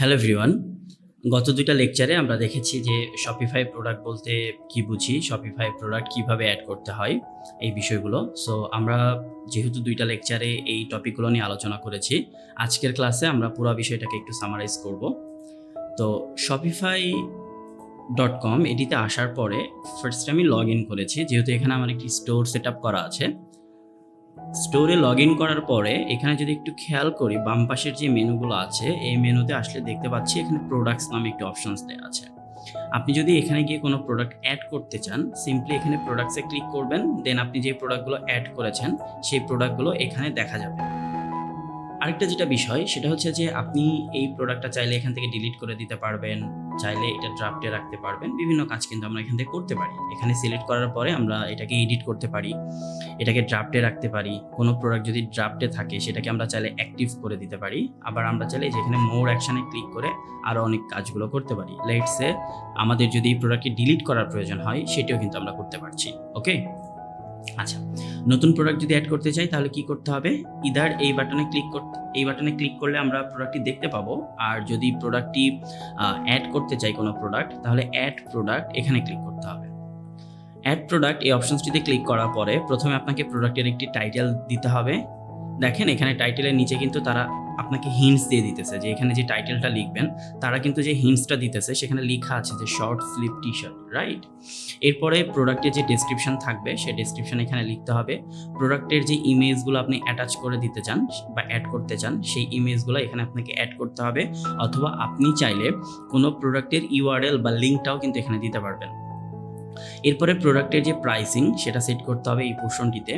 Hello everyone, গত দুইটা লেকচারে আমরা দেখেছি যে শপিফাই প্রোডাক্ট বলতে কি বুঝি, শপিফাই প্রোডাক্ট কিভাবে অ্যাড করতে হয়, এই বিষয়গুলো। সো আমরা যেহেতু দুইটা লেকচারে এই টপিকগুলো নিয়ে আলোচনা করেছি, আজকের ক্লাসে আমরা পুরো বিষয়টাকে একটু সামারাইজ করব। তো shopify.com এটিতে আসার পরে ফার্স্ট আমি লগ ইন করেছি, যেহেতু এখানে আমার একটি স্টোর সেট আপ করা আছে। স্টোরে লগ ইন করার পরে এখানে যদি একটু খেয়াল করি, বাম পাশের যে মেনুগুলো আছে এই মেনুতে আসলে দেখতে পাচ্ছি এখানে প্রোডাক্টস নামে একটি অপশনস দেওয়া আছে। আপনি যদি এখানে গিয়ে কোনো প্রোডাক্ট অ্যাড করতে চান, সিম্পলি এখানে প্রোডাক্টসে ক্লিক করবেন, দেন আপনি যে প্রোডাক্টগুলো অ্যাড করেছেন সেই প্রোডাক্টগুলো এখানে দেখা যাবে। আরেকটা যেটা বিষয় সেটা হচ্ছে যে আপনি এই প্রোডাক্টটা চাইলে এখান থেকে ডিলিট করে দিতে পারবেন, চাইলে এটা ড্রাফটে রাখতে পারবেন। বিভিন্ন কাজ কিন্তু আমরা এখান থেকে করতে পারি। এখানে সিলেক্ট করার পরে আমরা এটাকে এডিট করতে পারি, এটাকে ড্রাফটে রাখতে পারি। কোনো প্রোডাক্ট যদি ড্রাফটে থাকে সেটাকে আমরা চাইলে অ্যাক্টিভ করে দিতে পারি। আবার আমরা চাইলে যেখানে মোর অ্যাকশানে ক্লিক করে আরও অনেক কাজগুলো করতে পারি। লেটস সে আমাদের যদি এই প্রোডাক্টকে ডিলিট করার প্রয়োজন হয় সেটাও কিন্তু আমরা করতে পারছি। ওকে, আচ্ছা, নতুন প্রোডাক্ট যদি অ্যাড করতে চাই তাহলে কি করতে হবে? ইদার এই বাটনে ক্লিক করলে আমরা প্রোডাক্টটি দেখতে পাবো। আর যদি প্রোডাক্টটি অ্যাড করতে চাই কোনো প্রোডাক্ট, তাহলে অ্যাড প্রোডাক্ট এখানে ক্লিক করতে হবে। অ্যাড প্রোডাক্ট এই অপশনসটিতে ক্লিক করার পরে প্রথমে আপনাকে প্রোডাক্টের একটি টাইটেল দিতে হবে। দেখেন এখানে টাইটেলের নিচে কিন্তু তারা আপনাকে হিন্টস দিয়ে দিতেছে যে এখানে যে টাইটেলটা লিখবেন, তারা কিন্তু যে হিন্টসটা দিতেছে সেখানে লেখা আছে যে short sleeve T shirt, right? এরপরে প্রোডাক্টের যে ডেসক্রিপশন থাকবে সেই ডেসক্রিপশন এখানে লিখতে হবে। প্রোডাক্টের যে ইমেজগুলো আপনি অ্যাটাচ করে দিতে চান বা অ্যাড করতে চান সেই ইমেজগুলো এখানে আপনাকে অ্যাড করতে হবে, অথবা আপনি চাইলে কোনো প্রোডাক্টের ইউআরএল বা লিঙ্কটাও কিন্তু এখানে দিতে পারবেন। এরপরে প্রোডাক্টের যে প্রাইসিং সেটা সেট করতে হবে এই পোর্শনটিতে।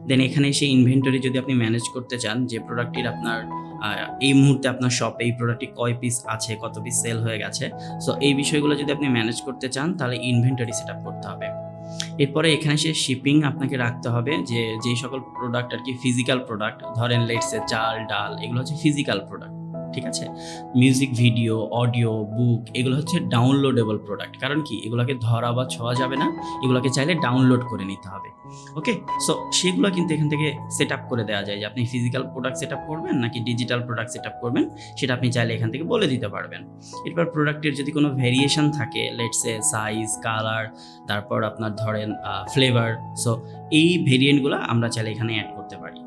দেন এখানে সেই ইনভেন্টরি যদি আপনি ম্যানেজ করতে চান, যে প্রোডাক্টটির আপনার এই মুহূর্তে আপনার শপে এই প্রোডাক্টটি কয় পিস আছে, কত পিস সেল হয়ে গেছে, সো এই বিষয়গুলো যদি আপনি ম্যানেজ করতে চান তাহলে ইনভেন্টরি সেট আপ করতে হবে। এরপরে এখানে সে শিপিং আপনাকে রাখতে হবে, যে যেই সকল প্রোডাক্ট আর কি ফিজিক্যাল প্রোডাক্ট, ধরেন লেটসে চাল ডাল, এগুলো হচ্ছে ফিজিক্যাল প্রোডাক্ট, ঠিক আছে? মিউজিক ভিডিও, অডিও, বুক, এগুলো হচ্ছে ডাউনলোডেবল প্রোডাক্ট। কারণ কি, এগুলোকে ধরা বা ছোঁয়া যাবে না, এগুলোকে চাইলে ডাউনলোড করে নিতে হবে। ওকে, সো সেগুলো কিন্তু এখান থেকে সেট আপ করে দেওয়া যায়, যে আপনি ফিজিক্যাল প্রোডাক্ট সেট আপ করবেন নাকি ডিজিটাল প্রোডাক্ট সেট আপ করবেন, সেটা আপনি চাইলে এখান থেকে বলে দিতে পারবেন। এরপর প্রোডাক্টের যদি কোনো ভেরিয়েশন থাকে, লেটসে সাইজ, কালার, তারপর আপনার ধরেন ফ্লেভার, সো এই ভেরিয়েন্টগুলো আমরা চাইলে এখানে অ্যাড করতে পারি।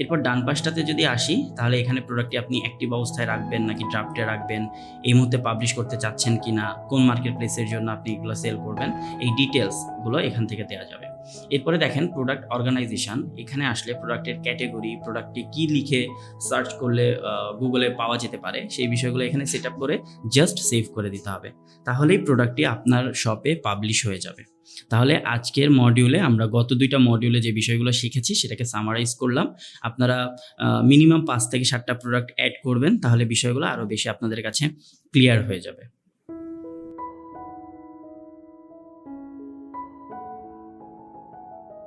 এরপর ডান পাশটাতে যদি আসি, তাহলে এখানে প্রোডাক্টটি আপনি অ্যাক্টিভ অবস্থায় রাখবেন নাকি ড্রাফটে রাখবেন, এই মুহূর্তে পাবলিশ করতে চাচ্ছেন কিনা, কোন মার্কেট প্লেসের জন্য আপনি এগুলো সেল করবেন, এই ডিটেলসগুলো এখান থেকে দেওয়া যাবে। এরপরে দেখেন প্রোডাক্ট অর্গানাইজেশন, এখানে আসলে প্রোডাক্টের ক্যাটেগরি, প্রোডাক্টটি কি লিখে সার্চ করলে গুগলে পাওয়া যেতে পারে, সেই বিষয়গুলো এখানে সেট আপ করে জাস্ট সেভ করে দিতে হবে, তাহলেই প্রোডাক্টটি আপনার শপে পাবলিশ হয়ে যাবে। তাহলে আজকের মডিউলে আমরা গত দুইটা মডিউলে যে বিষয়গুলো শিখেছি সেটাকে সামারাইজ করলাম। আপনারা মিনিমাম 5 থেকে 7টা প্রোডাক্ট অ্যাড করবেন, তাহলে বিষয়গুলো আরও বেশি আপনাদের কাছে ক্লিয়ার হয়ে যাবে।